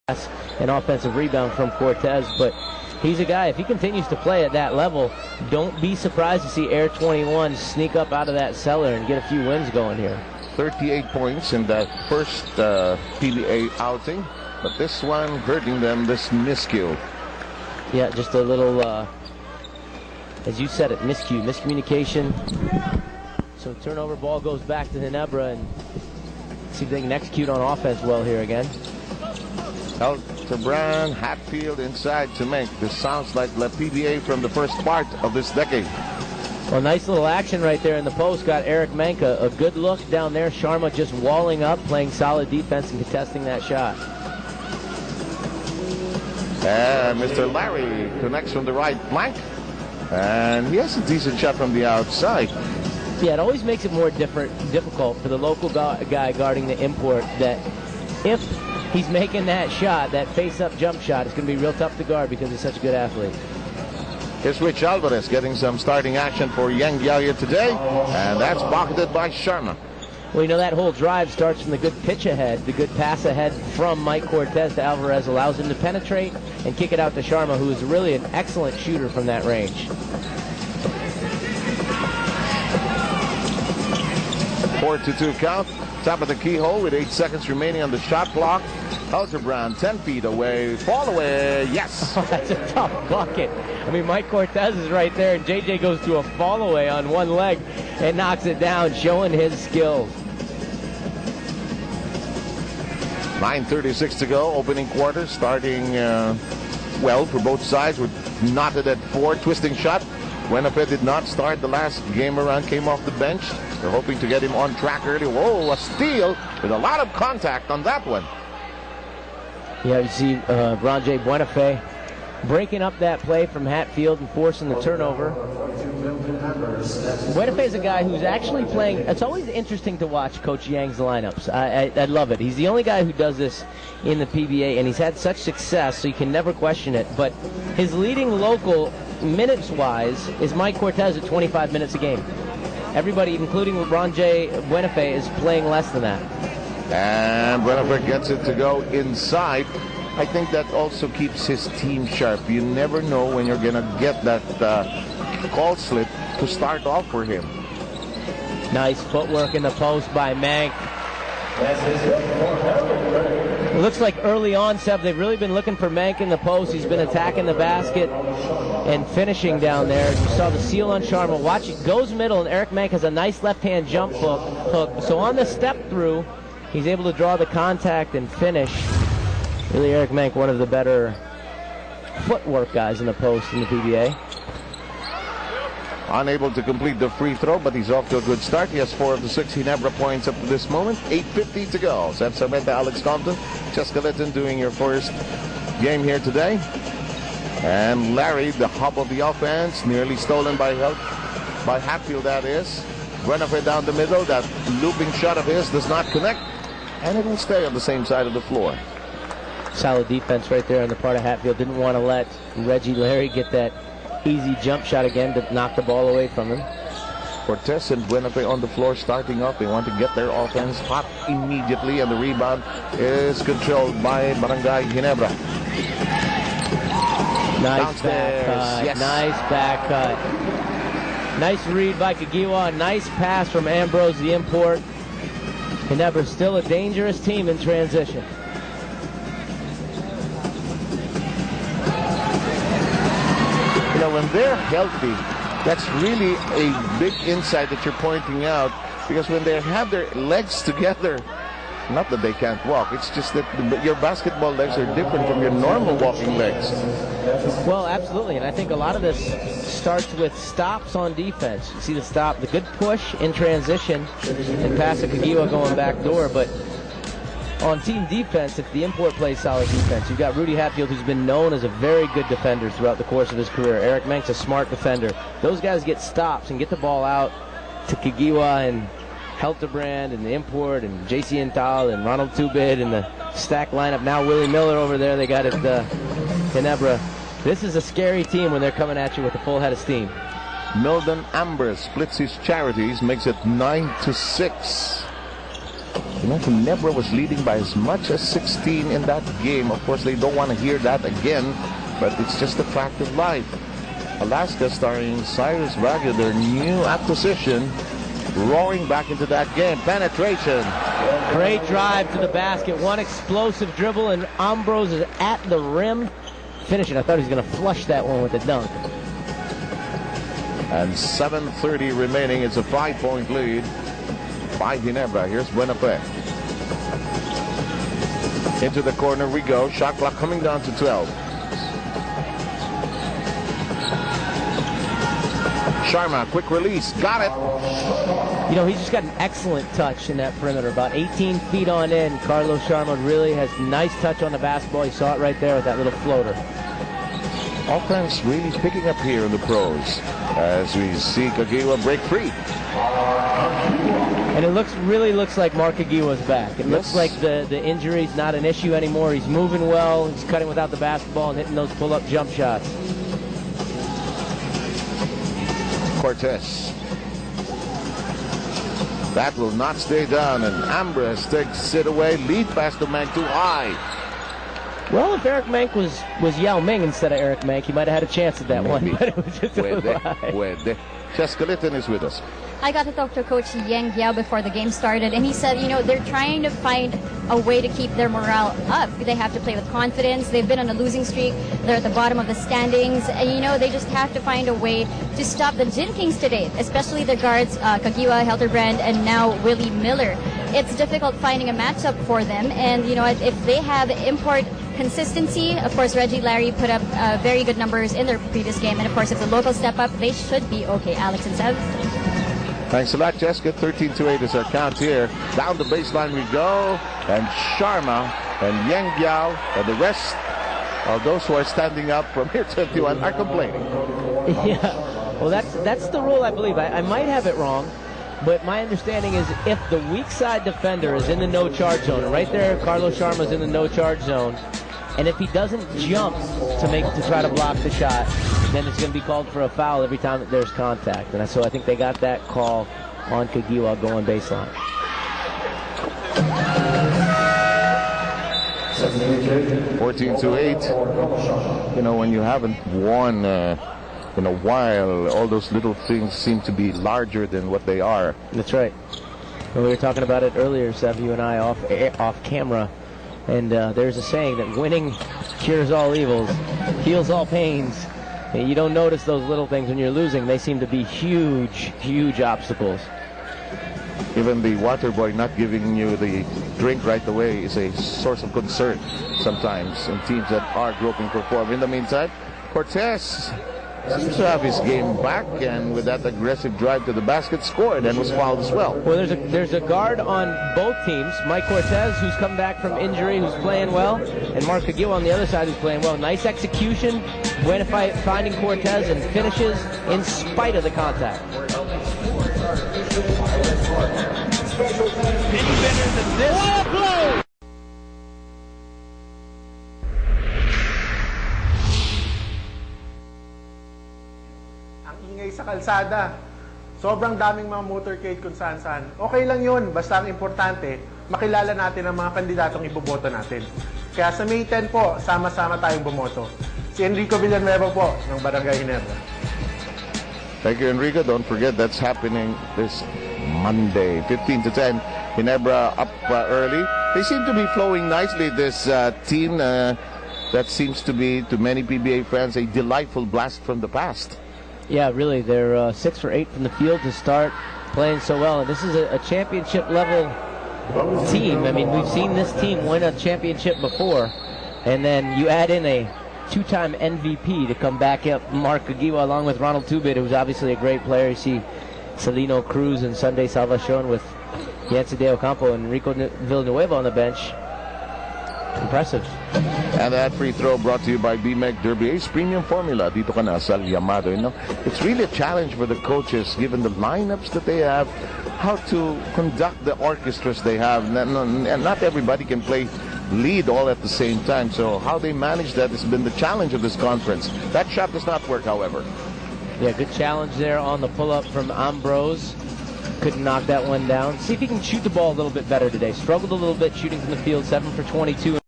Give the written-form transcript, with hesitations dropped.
an offensive rebound from Cortez, but he's a guy, if he continues to play at that level, don't be surprised to see Air 21 sneak up out of that cellar and get a few wins going here. 38 points in that first PBA outing, but this one hurting them, this miscue. Yeah, just a little, as you said it, miscommunication. So turnover ball goes back to Ginebra, and see if they can execute on offense well here again. Brown, Hatfield inside to make. This sounds like La PBA from the first part of this decade. Well, nice little action right there in the post. Got Eric Manka a good look down there. Sharma just walling up, playing solid defense and contesting that shot. And Mr. Larry connects from the right flank. And he has a decent shot from the outside. Yeah, it always makes it more difficult for the local guy guarding the import, that if he's making that shot, that face-up jump shot, it's going to be real tough to guard because he's such a good athlete. Here's Rich Alvarez getting some starting action for Yang Yaya today, and that's pocketed by Sharma. Well, you know, that whole drive starts from the good pitch ahead, the good pass ahead from Mike Cortez to Alvarez, allows him to penetrate and kick it out to Sharma, who is really an excellent shooter from that range. 4-2 count. Top of the keyhole with 8 seconds remaining on the shot clock. Brown 10 feet away. Fall away. Yes. Oh, that's a tough bucket. I mean, Mike Cortez is right there, and JJ goes to a fall away on one leg and knocks it down, showing his skills. 9:36 to go. Opening quarter starting well for both sides with knotted at 4. Twisting shot. Winnipeg did not start the last game around, came off the bench. They're hoping to get him on track early. Whoa, a steal with a lot of contact on that one. Yeah, you see Ronjay Buenafe breaking up that play from Hatfield and forcing the turnover. Buenafe is a guy who's actually playing. It's always interesting to watch Coach Yang's lineups. I love it. He's the only guy who does this in the PBA, and he's had such success, so you can never question it. But his leading local minutes-wise is Mike Cortez at 25 minutes a game. Everybody, including Ronjay Buenafe, is playing less than that. And Buenafe gets it to go inside. I think that also keeps his team sharp. You never know when you're going to get that call slip to start off for him. Nice footwork in the post by Mank. It looks like early on, Seb, they've really been looking for Mank in the post. He's been attacking the basket and finishing down there. You saw the seal on Sharma. Watch, it goes middle, and Eric Mank has a nice left-hand jump hook. So on the step-through, he's able to draw the contact and finish. Really, Eric Mank, one of the better footwork guys in the post in the PBA. Unable to complete the free throw, but he's off to a good start. He has 4 of the 6 Ginebra points up to this moment. 8:50 to go. Seb Sameta, Alex Compton, Cheska Litton doing your first game here today. And Larry, the hub of the offense, nearly stolen by Hatfield, that is. Buenafe down the middle. That looping shot of his does not connect, and it will stay on the same side of the floor. Solid defense right there on the part of Hatfield. Didn't want to let Reggie Larry get that easy jump shot again to knock the ball away from him. Cortez and Buenafe on the floor starting up. They want to get their offense hot immediately, and the rebound is controlled by Barangay Ginebra. Nice back cut. Yes. Nice back cut. Nice read by Kagiwa. Nice pass from Ambrose, the import. Ginebra still a dangerous team in transition. You know, when they're healthy, that's really a big insight that you're pointing out, because when they have their legs together, not that they can't walk, it's just that your basketball legs are different from your normal walking legs. Well, absolutely, and I think a lot of this starts with stops on defense. You see the stop, the good push in transition, and pass to Kagiwa going back door, but on team defense, if the import plays solid defense, you've got Rudy Hatfield, who's been known as a very good defender throughout the course of his career. Eric Mank's a smart defender. Those guys get stops and get the ball out to Kagiwa and Helterbrand and the import and J.C. Intal and Ronald Tubid and the stack lineup. Now Willie Miller over there. They got it, Ginebra. This is a scary team when they're coming at you with a full head of steam. Milton Amber splits his charities, makes it 9-6. You know, Ginebra was leading by as much as 16 in that game. Of course, they don't want to hear that again, but it's just a fact of life. Alaska, starring Cyrus Baguio, their new acquisition, roaring back into that game. Penetration. Great drive to the basket. One explosive dribble, and Ambrose is at the rim. Finish it. I thought he was going to flush that one with a dunk. And 7:30 remaining. It's a 5-point lead by Ginebra. Here's Buenafe. Into the corner we go. Shot clock coming down to 12. Sharma, quick release. Got it. You know, he's just got an excellent touch in that perimeter. About 18 feet on in. Carlos Sharma really has nice touch on the basketball. You saw it right there with that little floater. Offense really picking up here in the pros as we see Kagiwa break free. And it really looks like Mark Kagiwa's back. It looks like the injury's not an issue anymore. He's moving well. He's cutting without the basketball and hitting those pull-up jump shots. Cortez. That will not stay down, and Ambrose takes it away. Lead pass to Mank too high. Well, if Eric Mank was Yao Ming instead of Eric Mank, he might have had a chance at that one, but it was just a little high. Jessica Litton is with us. I got to talk to Coach Yang Yao before the game started, and he said, you know, they're trying to find a way to keep their morale up. They have to play with confidence. They've been on a losing streak. They're at the bottom of the standings, and, you know, they just have to find a way to stop the Gin Kings today, especially the guards, Kagiwa, Helterbrand, and now Willie Miller. It's difficult finding a matchup for them, and, you know, if they have import consistency, of course, Reggie Larry put up very good numbers in their previous game, and, of course, if the locals step up, they should be okay. Alex and Sev. Thanks a lot, Jessica. 13-8 is our count here. Down the baseline we go. And Sharma and Yang Yao and the rest of those who are standing up from Air 21 are complaining. Yeah, well, that's the rule, I believe. I might have it wrong, but my understanding is if the weak side defender is in the no-charge zone, and right there, Carlos Sharma's in the no-charge zone, and if he doesn't jump to try to block the shot, then it's going to be called for a foul every time that there's contact. And so I think they got that call on Kagiwa going baseline. 14-8. You know, when you haven't won in a while, all those little things seem to be larger than what they are. That's right. Well, we were talking about it earlier, Sev, you and I off camera. And there's a saying that winning cures all evils, heals all pains. And you don't notice those little things when you're losing. They seem to be huge, huge obstacles. Even the water boy not giving you the drink right away is a source of concern sometimes in teams that are groping for form. In the meantime, Cortez seems to have his game back, and with that aggressive drive to the basket, scored and was fouled as well. Well, there's a guard on both teams, Mike Cortez, who's come back from injury, who's playing well, and Mark Kagiwa on the other side, who's playing well. Nice execution, finding Cortez, and finishes in spite of the contact. Any better than this? What a blow! Sa kalsada, sobrang daming mga motorcade kung saan-saan. Okay lang yun, basta ang importante, makilala natin ang mga kandidatong iboboto natin. Kaya sa May 10 po, sama-sama tayong bumoto. Si Enrico Villanueva po, ng Barangay Ginebra. Thank you, Enrico. Don't forget, that's happening this Monday, 15-10. Ginebra up early. They seem to be flowing nicely, this team that seems to be, to many PBA fans, a delightful blast from the past. Yeah, really, they're 6 for 8 from the field to start, playing so well. And this is a championship-level team. I mean, we've seen this team win a championship before. And then you add in a two-time MVP to come back up, Mark Kagiwa, along with Ronald Tubit, who's obviously a great player. You see Celino Cruz and Sunday Salvacion with Yancy De Ocampo and Enrico Villanueva on the bench. Impressive. And that free throw brought to you by BMEG Derby Ace Premium Formula. Dito ka na sa Yamado. You know, it's really a challenge for the coaches, given the lineups that they have, how to conduct the orchestras they have. And not everybody can play lead all at the same time. So how they manage that has been the challenge of this conference. That shot does not work, however. Yeah, good challenge there on the pull-up from Ambrose. Couldn't knock that one down. See if he can shoot the ball a little bit better today. Struggled a little bit shooting from the field, 7 for 22.